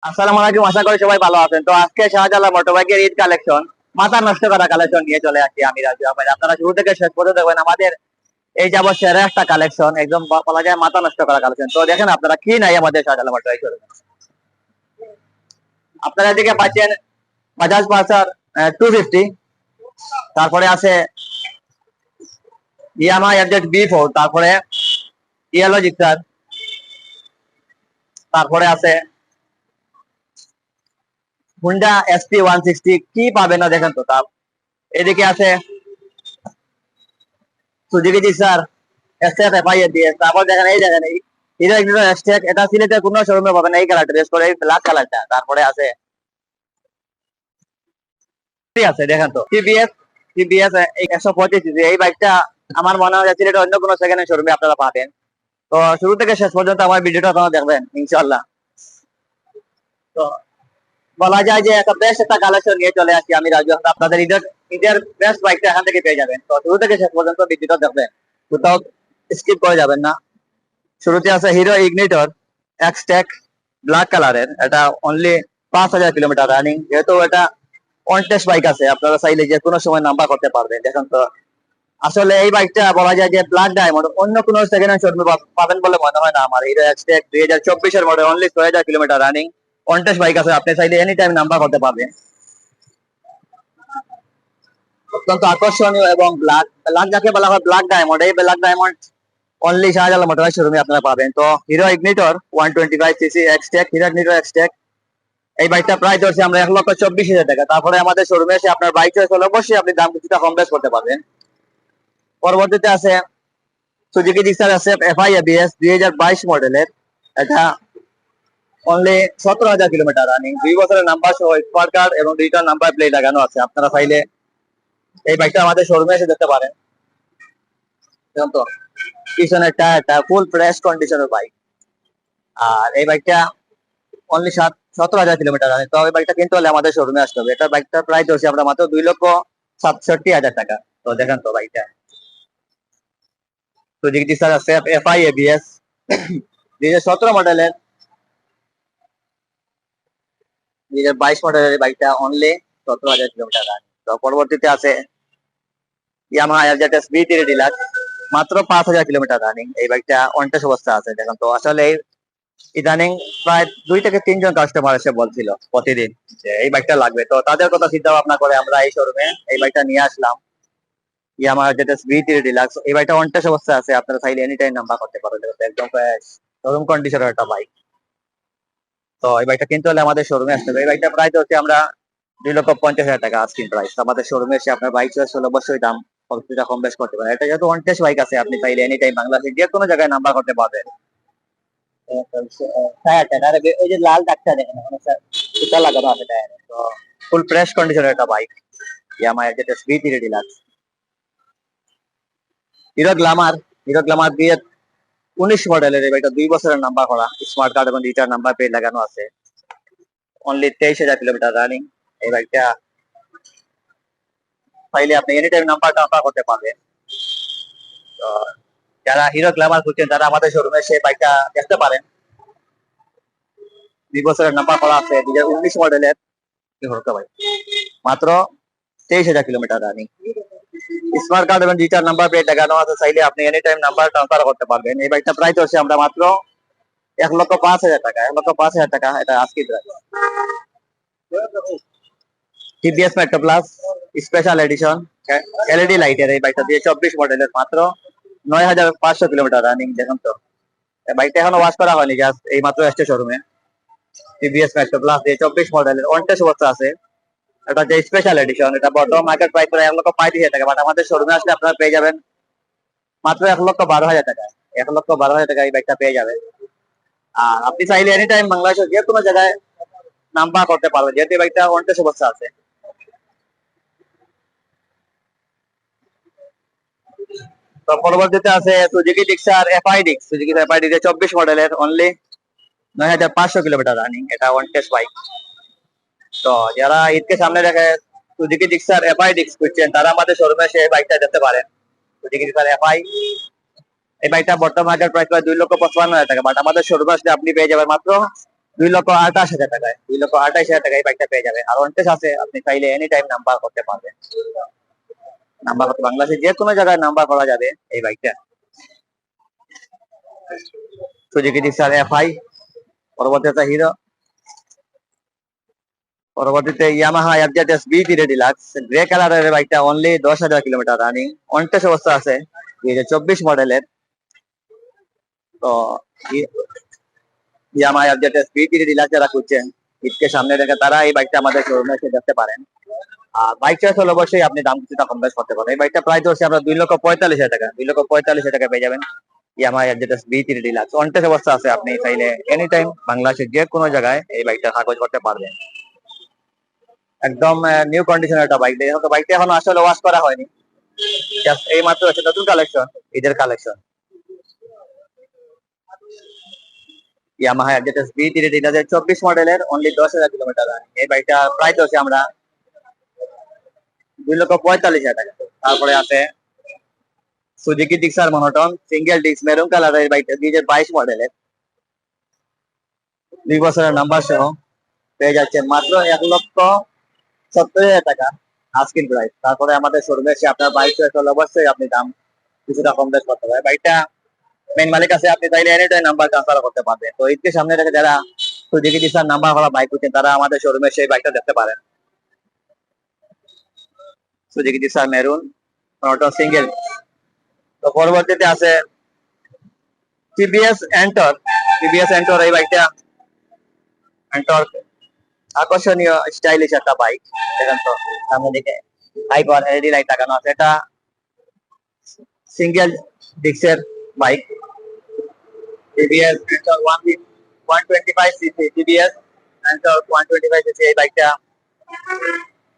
আসসালামু আলাইকুম, আশা করি সবাই ভালো আছেন। তো আজকে শাহজালাল মোটরবাইকের ঈদ কালেকশন, মাথা নষ্ট করা কালেকশন নিয়ে চলে আসছি আমি রাজু আহমেদ। আপনারা শুরু থেকে শেষ পর্যন্ত দেখবেন আমাদের এই যাবৎ সেরা একটা কালেকশন, একদম বলা যায় মাথা নষ্ট করা কালেকশন। তো দেখেন আপনারা কি নাই আমাদের শাহজালাল মোটরবাইকের। আপনারা এদিকে পাচ্ছেন বাজাজ পালসার 250, তারপরে আছে ইয়ামাহা এফজেড বি4, তারপরে ইয়েলো জিক্সার, তারপরে আছে হুন্ডা এসপি 160। কি পাবেন না দেখেন তো। তার এদিকে আছে সুজুকি জিক্সার এসএফ এফআই দিয়ে, তারপর দেখেন এই দেখেন হিরো ইগনিটর এসটেক, এটা সিলেটের কোনো শোরুমে পাবেন না এই কালারটা, বেশ করে এই ব্ল্যাক কালারটা। তারপরে আছে আছে দেখেন তো টিভিএস টিভিএস 125 সিসি, এই বাইকটা আমার মনে হয় সিলেটের অন্য কোনো সেকেন্ড হ্যান্ড শোরুমে আপনারা পাবেন। তো শুরু থেকে শেষ পর্যন্ত আমার ভিডিওটা আপনারা দেখবেন ইনশাআল্লাহ। তো বলা যায় যে একটা বেস্ট একটা কালেকশন নিয়ে চলে আসি আমি রাজু আহমেদ। আপনাদের ঈদের ঈদের বেস্ট বাইকটা এখান থেকে পেয়ে যাবেন। তো শুরু থেকে শেষ পর্যন্ত ভিডিওটা দেখবেন, কোথাও স্কিপ করে যাবেন না। শুরুতে আছে হিরো ইগনিটর এক্সটেক ব্ল্যাক কালারের, এটা অনলি 5,000 কিলোমিটার রানিং। যেহেতু এটা অন টেস্ট বাইক আছে, আপনারা চাইলে যে কোনো সময় নাম্বার করতে পারবেন। দেখেন তো আসলে এই বাইকটা বলা যায় যে ব্ল্যাক ডায়মন্ড অন্য কোনো সেকেন্ড হ্যান্ড শোরুমে পাবেন বলে মনে হয় না আমার। হিরো এক্সটেক 2024-এর model, only 6,000 kilometre running, on test bike আছে, আপনি চাইলে এনি টাইম নাম্বার করতে পারবেন। অত্যন্ত আকর্ষণীয় এবং ব্ল্যাক ব্ল্যাক যাকে বলা হয় ব্ল্যাক ডায়মন্ড, এই black diamond only Shahjalal motors শোরুমে আপনারা পাবেন। তো hero ignitor 125 CC Xtec, hero ignitor Xtec, এই বাইকটা প্রায় ধরছি আমরা 1,24,000 টাকা। তারপরে আমাদের শোরুমে এসে আপনার বাইক চয়েস হলে অবশ্যই আপনি দাম কিছুটা কম বেশ করতে পারবেন। পরবর্তীতে আছে সুজুকি জিক্সার আছে এফআই এবিএস 2022 মডেলের, এটা অনলি 17,000 কিলোমিটার রানিং, 2 বছরের নাম্বার সহ স্পার কার্ড এবং দুইটা নাম্বার প্লেট লাগানো আছে। আপনারা চাইলে এই বাইকটা আমাদের শোরুমে এসে দেখতে পারেন। তো পিছনের টায়ারটা ফুল ফ্রেশ কন্ডিশনের বাইক। আর এই বাইকটা অনলি 17,000 কিলোমিটার রানিং। তো এই বাইকটা কিনতে হলে আমাদের শোরুমে আসতে হবে। এটা বাইকটার প্রাইস ধরছি আমরা মাত্র 2,67,000 টাকা। তো দেখেন তো বাইকটা সুজুকি জিক্সার আছে এফআই এবিএস 2017 মডেলের, 2022 মডেলের বাইকটা অনলি 17,000 কিলোমিটার রানিং। তো পরবর্তীতে আছে ইয়ামাহা এফজেড বি3 ডিলাক্স, মাত্র 5,000 কিলোমিটার রানিং, এই বাইকটা অন টেস্ট অবস্থা আছে। দেখেন তো আসলে ইদানিং প্রায় 2 থেকে 3 জন কাস্টমার এসে বলছিল প্রতিদিন যে এই বাইকটা লাগবে। তো তাদের কথা চিন্তা ভাবনা করে আমরা এই শোরুমে এই বাইকটা নিয়ে আসলাম, ইয়ামাহা যেটা বি3 ডিলাক্স। এই বাইকটা অন টেস্ট অবস্থা আছে, আপনারা চাইলে এনি টাইম নাম্বার করতে পারেন। একদম শোরুম কন্ডিশনের একটা বাইক। তো এই বাইকটা কিনতে হলে আমাদের শোরুমে আসতে হবে। এই বাইকটা প্রাইস হচ্ছে আমরা 2,50,000 টাকা আস্কিং প্রাইস। আমাদের শোরুমে এসে আপনার বাইক চয়েস হলে অবশ্যই দাম কিছুটা কম বেশ করতে পারেন। এটা যেহেতু অন টেস্ট বাইক আছে, আপনি চাইলে এনি টাইম বাংলাদেশের যে কোনো জায়গায় নাম্বার করতে পারবেন। টায়ারটা আর এই যে লাল দাগটা দেখেন ওখানে স্যার সুতা লাগানো আছে টায়ারে। তো ফুল ফ্রেশ কন্ডিশনের একটা বাইক, ইয়ামাহা যেটা বি3 deluxe. Hero Glamour, Hero Glamour 2019 মডেলের, এই বাইকটা 2 বছরের নাম্বার করা, স্মার্ট কার্ড এবং ডিজিটাল নাম্বার প্লেট লাগানো আছে, অনলি 23,000 কিলোমিটার রানিং। এই বাইকটা চাইলে আপনি এনি টাইম নাম্বার ট্রান্সফার করতে পারবেন। তো যারা হিরো গ্ল্যামার খুঁজছেন তারা আমাদের শোরুমে সেই বাইকটা দেখতে পারেন। 2 বছরের নাম্বার করা আছে, 2019 মডেলের, মাত্র 23,000 কিলোমিটার রানিং, স্মার্ট কার্ড এবং ডিজিটাল নাম্বার প্লেট লাগানো আছে, চাইলে আপনি এনি টাইম নাম্বার ট্রান্সফার করতে পারবেন। এই বাইকটা প্রাইস হচ্ছে আমরা মাত্র 1,05,000 টাকা, 1,05,000 টাকা, এটা আজকে price. TVS metro plus special edition LED লাইটের, এই বাইকটা 2024 মডেলের, মাত্র 9,500 কিলোমিটার রানিং। দেখুন তো বাইকটা এখনো ওয়াশ করা হয়নি, জাস্ট এই মাত্র আসছে শোরুমে। টিভিএস মেট্রো প্লাস 2024 মডেলের, অন টেস্ট অবস্থা আছে। এটা যে স্পেশাল এডিশন, এটা বর্তমান মার্কেট প্রাইস করে 1,35,000 টাকা, বাট আমাদের শোরুমে আসলে আপনারা পেয়ে যাবেন মাত্র 1,12,000 টাকা। 1,12,000 টাকা এই বাইকটা পেয়ে যাবেন। আর আপনি চাইলে এনি টাইম বাংলাদেশের যে কোনো জায়গায় নাম্বার করতে পারবেন, যেহেতু এই বাইকটা অন টেস্ট অবস্থা আছে। তো পরবর্তীতে আছে সুজুকি জিক্সার এফআইডিক্স, সুজুকি এফআইডি 24 মডেলের, অনলি 9,500 কিলোমিটার রানিং, এটা ওয়ান টেস্ট বাইক। তো যারা ঈদকে সামনে রেখে সুজুকি জিক্সার এফআইডিক্স খুঁজছেন তারা আমাদের শোরুমে এসে এই বাইকটা দেখতে পারেন। সুজুকি জিক্সার এফআই, এই বাইকটা বর্তমান মার্কেট প্রাইস প্রায় 2,55,000 টাকা, বাট আমাদের শোরুমে আসলে আপনি পেয়ে যাবেন মাত্র 2,28,000 টাকায়, 2,28,000 টাকায় এই বাইকটা পেয়ে যাবে। আর অনটেস্ট আছে, আপনি চাইলে এনি টাইম নাম্বার করতে পারবেন। নাম্বার করতে বাংলাদেশের যে কোনো জায়গায় নাম্বার করা যাবে এই বাইকটা। সুজুকি জিক্সার এফআই, পরবর্তীতে হিরো, পরবর্তীতে ইয়ামাহা এফজেডএস বি3 ডিলাক্স গ্রে কালারের বাইকটা, অনলি 10,000 কিলোমিটার রানিং, অনটেস্ট অবস্থা আছে, 2024 মডেলের। তো ইয়ামাহা এফজেডএস বি3 ডিলাক্স যারা খুঁজছেন ঈদকে সামনে রেখে, তারা এই বাইকটা আমাদের শোরুমে এসে দেখতে পারেন। আর বাইক চয়েস হলে অবশ্যই আপনি দাম কিছুটা কম বেশ করতে পারেন। এই বাইকটা প্রাইস হচ্ছে আমরা 2,45,000 টাকা, 2,45,000 টাকা পেয়ে যাবেন ইয়ামাহা এফজেডএস বি3 ডিলাক্স। অনটেস্ট অবস্থা আছে, আপনি চাইলে এনি টাইম বাংলাদেশের যে কোনো জায়গায় এই বাইকটা কাগজ করতে পারবেন। একদম নিউ কন্ডিশনের একটা বাইক। দেখুন তো বাইকটা এখনো আসলে ওয়াশ করা হয়নি, জাস্ট এই মাত্র হচ্ছে নতুন কালেকশন, ঈদের কালেকশন। ইয়ামাহা এফজেডএস বি3 2024 মডেলের, অনলি 10,000 কিলোমিটার। এই বাইকটা প্রাইস হচ্ছে আমরা 2,45,000 টাকা। তারপরে আছে Suzuki Gixxer monotone single disc maroon কালারের বাইকটা, 2022 মডেলের, 2 বছরের নাম্বার সহ পেয়ে যাচ্ছেন মাত্র 1,70,000 টাকা আস্কিং প্রাইস। তারপরে আমাদের শোরুমে এসে আপনার বাইক চয়েস হলে অবশ্যই আপনি দাম কিছুটা কম বেশ করতে পারেন। বাইকটা মেইন মালিক আছে, আপনি চাইলে এনি টাইম নাম্বার ট্রান্সফার করতে পারবেন। তো ঈদকে সামনে রেখে যারা সুজুকি জিক্সার নাম্বার করা বাইক খুঁজছেন, তারা আমাদের শোরুমে সেই বাইকটা দেখতে পারেন। Suzuki Gixxer maroon monotone single. তো পরবর্তীতে আছে টিভিএস এন্টর, টিভিএস এন্টর। এই বাইকটা এন্টর আকর্ষণীয় স্টাইলিশ একটা বাইক। দেখেন তো সামনে দিকে হাইপার এলইডি লাইট লাগানো আছে। এটা সিঙ্গেল ডিস্কের bike, TVS এন্টর 125 CC, TVS এন্টর 125 CC. এই বাইকটা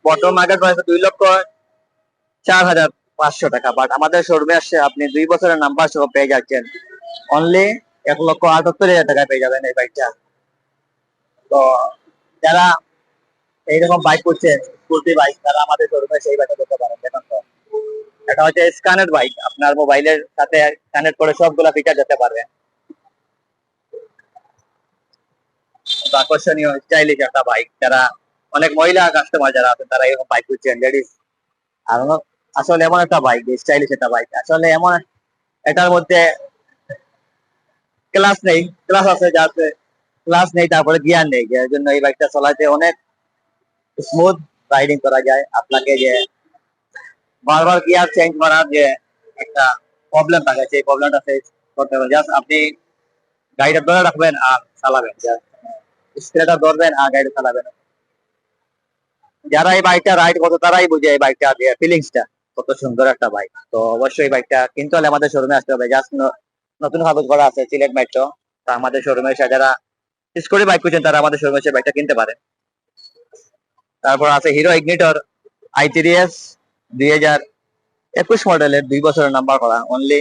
বর্তমান মার্কেট প্রাইস 2,04,500 টাকা, বাট আমাদের শোরুমে আসছে আপনি 2 বছরের নাম্বার সহ পেয়ে যাচ্ছেন অনলি 1,78,000 টাকায় পেয়ে যাবেন এই বাইকটা। তো যারা এইরকম বাইক করছেন স্কুটি বাইক, তারা আমাদের শোরুমে সেই বাইকটা করতে পারেন। দেখুন তো এটা হচ্ছে স্ক্যানের বাইক, আপনার মোবাইলের সাথে কানেক্ট করে সবগুলা ফিচার যেতে পারবে। আকর্ষণীয় স্টাইলিশ একটা বাইক, যারা অনেক মহিলা কাস্টমার যারা আছেন তারা এরকম বাইক করছেন, লেডিস। আর আসলে এমন একটা বাইক, স্টাইলিশ একটা বাইক, আসলে এমন এটার মধ্যে ক্লাস নেই, ক্লাস আছে যাতে ক্লাস নেই, তারপরে গিয়ার নেই, যার জন্য এই বাইকটা চালাতে অনেক স্মুথ রাইডিং করা যায়। আপনাকে যে বারবার গিয়ার চেঞ্জ করার যে একটা প্রবলেম থাকে, সেই প্রবলেমটা ফেস করতে হবে। জাস্ট আপনি গাড়িটা ধরে রাখবেন আর চালাবেন, স্পিডটা ধরবেন আর গাড়ি চালাবেন। যারা এই বাইকটা রাইড করতো তারাই বুঝে এই বাইকটা দিয়ে ফিলিংসটা কত সুন্দর একটা বাইক। তো অবশ্যই এই বাইকটা কিনতে হলে আমাদের শোরুমে আসতে হবে। জাস্ট নতুন কাগজ করা আছে সিলেট মেট্রো, তা আমাদের শোরুমে এসে যারা স্কুটি বাইক খুঁজছেন তারা আমাদের শোরুমে এসে বাইকটা কিনতে পারে। তারপর আছে হিরো ইগনিটর i3s 2021 মডেলের, 2 বছরের নাম্বার করা, only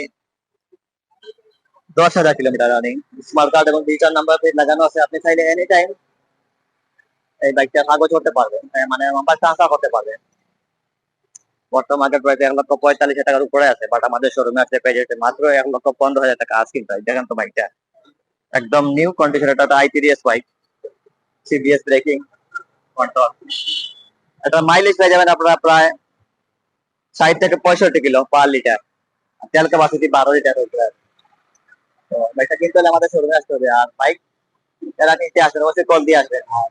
10,000 kilometre running, smart card এবং ডিজিটাল নাম্বার প্লেট লাগানো আছে। আপনি চাইলে এনি টাইম এই বাইকটা কাগজ করতে পারবেন, মানে নাম্বার ট্রান্সফার করতে পারবেন। বর্তমান মার্কেট প্রাইস 1,45,000 টাকার উপরে আছে, বাট আমাদের শোরুমে আসলে পেয়ে যেতে মাত্র 1,15,000 টাকা আস্কিং প্রাইস। দেখেন তো বাইকটা একদম নিউ কন্ডিশন, এটা i3s bike, CBS breaking control. এটা মাইলেজ পেয়ে যাবেন আপনারা প্রায় 60 থেকে 65 কিলো পার লিটার, তেল ক্যাপাসিটি 12 লিটার উপরে। তো বাইকটা কিনতে হলে আমাদের শোরুমে আসতে হবে। আর বাইক যারা নিতে আসবেন অবশ্যই কল দিয়ে আসবেন। আর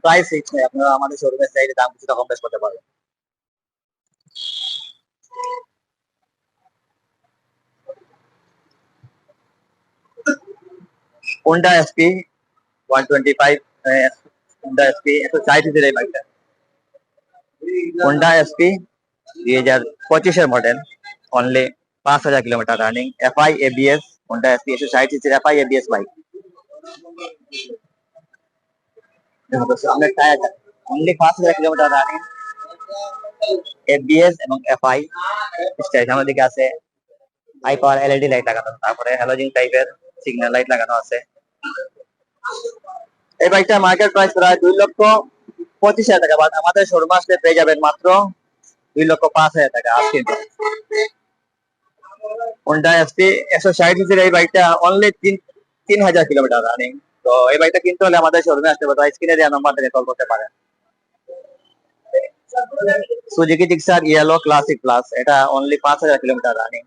প্রাইস ফিক্স নেই, আপনারা আমাদের শোরুমে চাইলে দাম কিছুটা কম বেশ করতে পারবেন। Honda SP 125, Honda SP 160 সিসির এই বাইকটা, Honda SP 2025 model, only 5,000 kilometre running, FI ABS, Honda SP 160 সিসির এফআই এবিএস বাইক। সামনে tyre only 5,000 kilometre running, ABS এবং এফআই স্টাইল। সামনের দিকে আছে হাইপার এলইডি লাইট লাগানো, তারপরে হ্যালোজিন টাইপের সিগন্যাল লাইট লাগানো আছে। এই বাইকটা মার্কেট প্রাইস প্রায় 2,25,000 টাকা, বাট আমাদের শোরুমে আসলে পেয়ে যাবেন মাত্র 2,05,000 টাকা আজকে। Honda SP 160 সিসির এই বাইকটা অনলি 3,000 কিলোমিটার রানিং, তো এই বাইকটা কিনতে হলে আমাদের শোরুমে আসতে হবে, তো স্ক্রিনে দেওয়া নাম্বার থেকে কল করতে পারেন। Suzuki Gixxer yellow classic plus, এটা অনলি 5000 কিলোমিটার রানিং,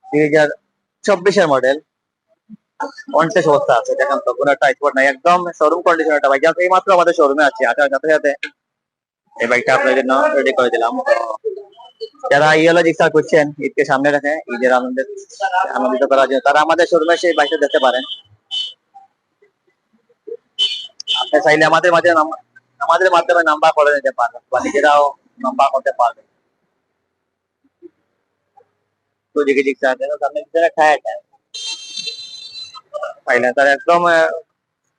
2024-এর মডেল, কন্টেস্ট অবস্থা আছে, দেখেন তো কোনো একটা স্পট নাই, একদম শোরুম কন্ডিশন একটা বাইক, এই মাত্র আমাদের শোরুমে আছে, আসার সাথে সাথে এই বাইকটা আপনার জন্য রেডি করে দিলাম। তো যারা ইয়েলো জিক্সার করছেন ঈদকে সামনে রেখে ঈদের আনন্দিত করার জন্য, তারা আমাদের শোরুমে সেই বাইকটা দেখতে পারেন। আপনি চাইলে আমাদের মাধ্যমে নাম্বার করে নিতে পারবেন বা নিজেরাও নাম্বার করতে পারবেন। সুজুকি জিক্সার সামনে পিছনে টায়ার সাইলেন্সার একদম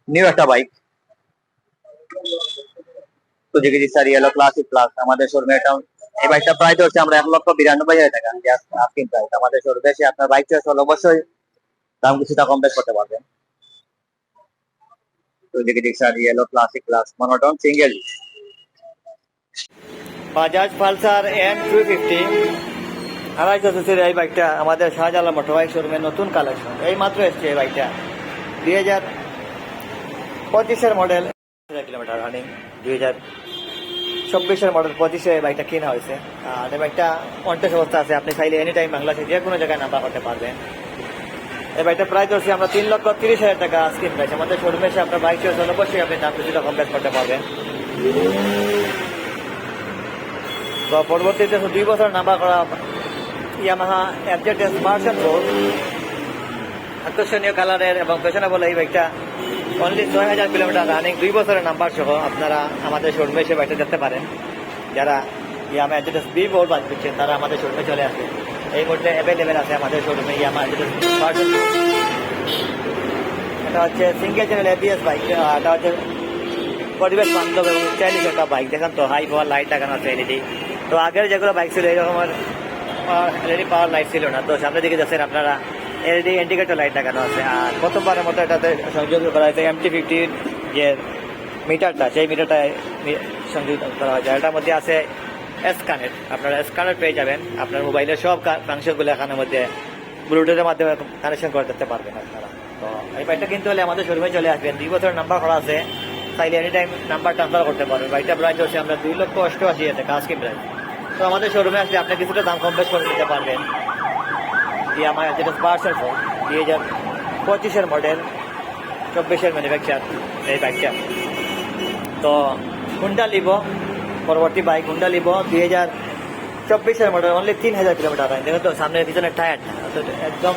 নিউ একটা bike, Suzuki Gixxer yellow classic plus আমাদের শোরুমে। এটা এই বাইকটা প্রাইস হচ্ছে আমরা 1,92,000 টাকা আস্কিং প্রাইস। আমাদের শোরুমে এসে আপনার বাইক চয়েস হলে অবশ্যই দাম কিছুটা কম বেশ করতে পারবেন। Suzuki Gixxer yellow classic plus monotone single. Bajaj Pulsar N250 250 সিসির এই বাইকটা আমাদের শাহজালাল মোটর বাইক শোরুমের নতুন কালেকশন, এই মাত্র এসছে এই বাইকটা, 2025-এর মডেল, কিলোমিটার রানিং, 2024-এর মডেল 25-এ এই বাইকটা কেনা হয়েছে। আর এই বাইকটা কন্টেস্ট অবস্থা আছে, আপনি চাইলে এনি টাইম বাংলাদেশে যে কোনো জায়গায় নাম্বার করতে পারবেন। এই বাইকটা প্রাইস ধরছি আমরা 3,30,000 টাকা স্ক্রিন প্রাইস। আমাদের শোরুমে এসে আপনার বাইক চয়েস হলে অবশ্যই আপনি দাম কিছুটা কম বেশ করতে পারবেন। তো পরবর্তীতে 2 বছর নাম্বার করা ইয়ামাহা FZS ভার্সন 4, আকর্ষণীয় কালারের এবং ফ্যাশনেবল এই বাইকটা অনলি 6,000 কিলোমিটার রানিং, 2 বছরের নাম্বার সহ আপনারা আমাদের শোরুমে এসে বাইকটা দেখতে পারেন। যারা ইয়ামাহা FZS B4 বাইক করছেন তারা আমাদের শোরুমে চলে আসবে, এই মুহূর্তে অ্যাভেলেবেল আছে আমাদের শোরুমে ইয়ামাহা FZS ভার্সন 4। এটা হচ্ছে সিঙ্গেল চ্যানেল ABS বাইক, এটা হচ্ছে পরিবেশ বান্ধব এবং স্টাইলিশ একটা বাইক। দেখেন তো হাই পাওয়ার লাইট লাগানো আছে LED। তো আগের যেগুলো বাইক ছিল এরকম LED পাওয়ার লাইট ছিল না, তো সামনের দিকে যাচ্ছেন আপনারা LED ইন্ডিকেটর লাইট লাগানো আছে। আর প্রথমবারের মতো এটাতে সংযোগ করা হয়েছে MT-50 যে মিটারটা, সেই মিটারটায় সংযুক্ত করা হয়েছে। এটার মধ্যে আছে S-কানেক্ট, আপনারা S-কানেক্ট পেয়ে যাবেন, আপনার মোবাইলের সব ফাংশনগুলো এখানের মধ্যে ব্লুটুথের মাধ্যমে কানেকশন করে দিতে পারবেন আপনারা। তো এই বাইকটা কিনতে হলে আমাদের শোরুমে চলে আসবেন, 2 বছরের নাম্বার করা আছে, চাইলে এনি টাইম নাম্বার ট্রান্সফার করতে পারবেন। বাইকটা প্রাইস হচ্ছে আমরা 2,88,000 টাকা আস্কিং প্রাইস। তো আমাদের শোরুমে আসলে আপনি কিছুটা দাম কম বেশ করে নিতে পারবেন। ইয়ামাহা FZS ভার্সন 4, 2025-এর মডেল, 24-এর ম্যানুফ্যাকচার এই বাইকটা। তো হুন্ডা লিভো পরবর্তী বাইক, হুন্ডা লিভো 2024-এর মডেল, অনলি 3,000 কিলোমিটার রানিং। দেখো তো সামনের পিছনের টায়ারটা একদম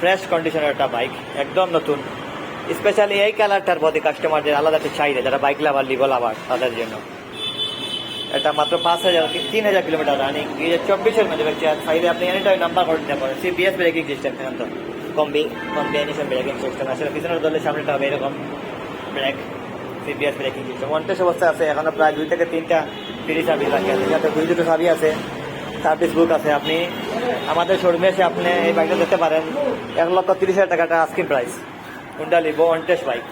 ফ্রেশ কন্ডিশনের একটা বাইক, একদম নতুন। স্পেশালি এই কালারটার প্রতি কাস্টমারদের আলাদা একটা চাহিদা, যারা বাইক লাভার লিভো লাভার তাদের জন্য। এটা মাত্র 3,000 কিলোমিটার রানিং, 2024-এর ম্যানুফ্যাকচার। চাইলে আপনি এনিটাইম নাম্বার করে দিতে পারেন। CBS ব্রেকিং সিস্টেম, এখন তো কম্বিনেশন ব্রেকিং সিস্টেম, আসলে পিছনের দলের সামনেটা হবে এরকম break, CBS braking system. Contest অবস্থা আছে, এখনো প্রায় 2 থেকে 3টা ফ্রি সার্ভিস বাকি আছে, যাতে 2-2 সার্ভিস আছে, সার্ভিস বুক আছে। আপনি আমাদের শোরুমে এসে আপনি এই বাইকটা দেখতে পারেন, 1,30,000 টাকাটা আস্কিং প্রাইস, হুন্ডা লিভো কন্টেস্ট বাইক।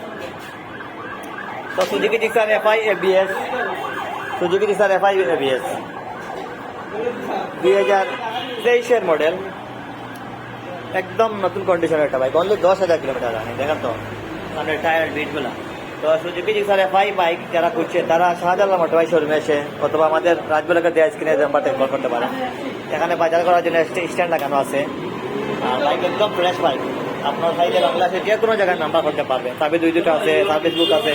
তো Suzuki Gixxer FI ABS, Suzuki Gixxer FI ABS 2023-এর মডেল, একদম নতুন কন্ডিশনের একটা বাইক, অনলি 10,000 কিলোমিটার রানিং। দেখেন তো সামনে টায়ার বিটগুলা। তো সুজুকি জিক্সার FI বাইক যারা খুঁজছে তারা শাহজালাল মোটর বাইক শোরুমে এসে অথবা আমাদের রাজবুলাকে দেওয়া স্ক্রিনের নাম্বারটা কল করতে পারেন। এখানে বাজার করার জন্য স্ট্যান্ড লাগানো আছে, আর বাইক একদম ফ্রেশ বাইক। আপনার চাইলে বাংলাদেশে যে কোনো জায়গায় নাম্বার করতে পারবেন, সার্ভিস 2-2টা আছে, সার্ভিস বুক আছে।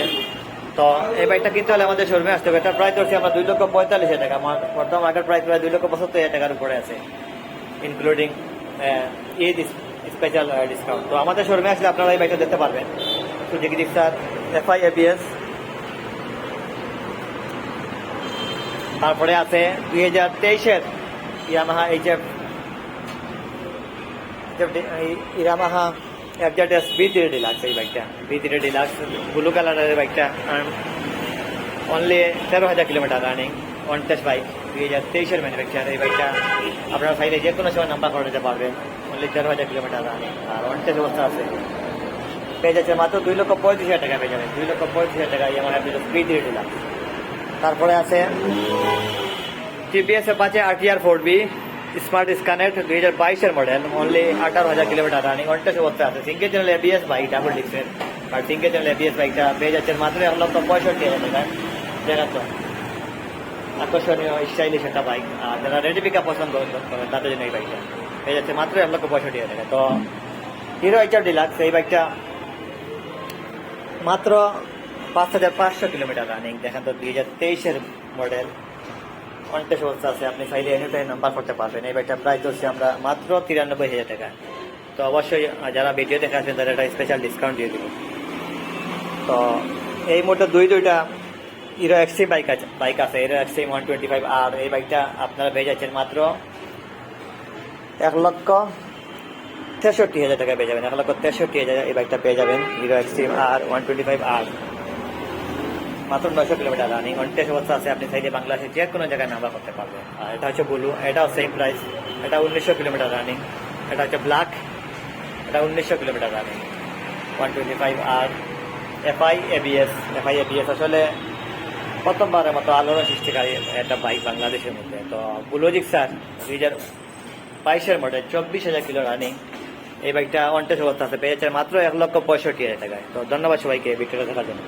তো এই বাইকটা কিনতে হলে আমাদের শোরুমে আসতে হবে। এটার প্রাইস হচ্ছে আমরা 2,45,000 টাকা, আমার বর্তমান আগের প্রাইস প্রায় 2,75,000 টাকার উপরে আছে, ইনক্লুডিং ঈদ স্পেশাল ডিসকাউন্ট। তো আমাদের শোরুমে আসলে আপনারা এই বাইকটা দেখতে পারবেন, সুজুকি জিক্সার FI ABS। তারপরে আছে 2023-এর Yamaha Yamaha FZS B3 deluxe, এই বাইকটা B3 ডিলাক্স ব্লু কালারের বাইকটা, অনলি 13,000 কিলোমিটার রানিং, কন্টেস্ট বাইক, 2023-এর ম্যানুফ্যাকচার। এই বাইকটা আপনারা চাইলে যে কোনো সময় নাম্বার করে দিতে পারবেন, অনলি 13,000 কিলোমিটার রানিং, আর কন্টেস্ট অবস্থা আছে। পেয়ে যাচ্ছে মাত্র 2,35,000 টাকা পেয়ে যাবেন, 2,35,000 টাকা ইয়ামাহা FZS B3 ডিলাক্স। তারপরে আছে TVS Apache RTR 4B smart স্ক্যানেট 2022 model, only 18,000 kilometre running, on test অবস্থা আছে। Single channel ABS bike, double ডিস্কের, আর সিঙ্গেল চ্যানেল এবিএস বাইকটা পেয়ে যাচ্ছেন মাত্র 1,65,000 টাকায়। দেখা তো আকর্ষণীয় স্টাইলিশ একটা বাইক, আর যারা রেডি পিকআপ পছন্দ করেন তাদের জন্য এই বাইকটা পেয়ে যাচ্ছে মাত্র 1,65,000 টাকা। তো হিরো এইচআর ডিলাক্স এই বাইকটা মাত্র 5,500 কিলোমিটার রানিং। দেখেন তো 2023 মডেল, অনেকটা সমস্যা আছে, আপনি চাইলে এনিটাইম নাম্বার করতে পারবেন। এই বাইকটা প্রাইস ধরছি আমরা মাত্র 93,000 টাকা। তো অবশ্যই যারা ভিডিও দেখে আসবেন তাদের একটা স্পেশাল ডিসকাউন্ট দিয়ে দিব। তো এই মুহূর্তে দুইটা হিরো এক্সট্রিম বাইক আছে, হিরো এক্সট্রিম 125, আর এই বাইকটা আপনারা পেয়ে যাচ্ছেন মাত্র 1,63,000 টাকা পেয়ে যাবেন। 1,63,000 এই বাইকটা পেয়ে যাবেন, হিরো এক্সট্রিম আর 125 আর মাত্র 900 কিলোমিটার রানিং, অনেকটা অবস্থা আছে, আপনি চাইলে বাংলাদেশের যে কোনো জায়গায় নাম্বার করতে পারবেন। আর এটা হচ্ছে ব্লু, এটাও সেম প্রাইস, এটা 1900 কিলোমিটার রানিং। এটা হচ্ছে ব্ল্যাক, এটা 1900 কিলোমিটার রানিং, 125 আর এফআই এবিএস আসলে প্রথমবারের মতো আলোড়ন সৃষ্টিকারী একটা বাইক বাংলাদেশের মধ্যে। তো blue Gixxer 2022 model, 24,000 kilo running, এই বাইকটা অনটেস্ট অবস্থা আছে, পেয়েছে মাত্র 1,65,000 টাকায়। তো ধন্যবাদ সবাইকে ভিডিওটা দেখার জন্য।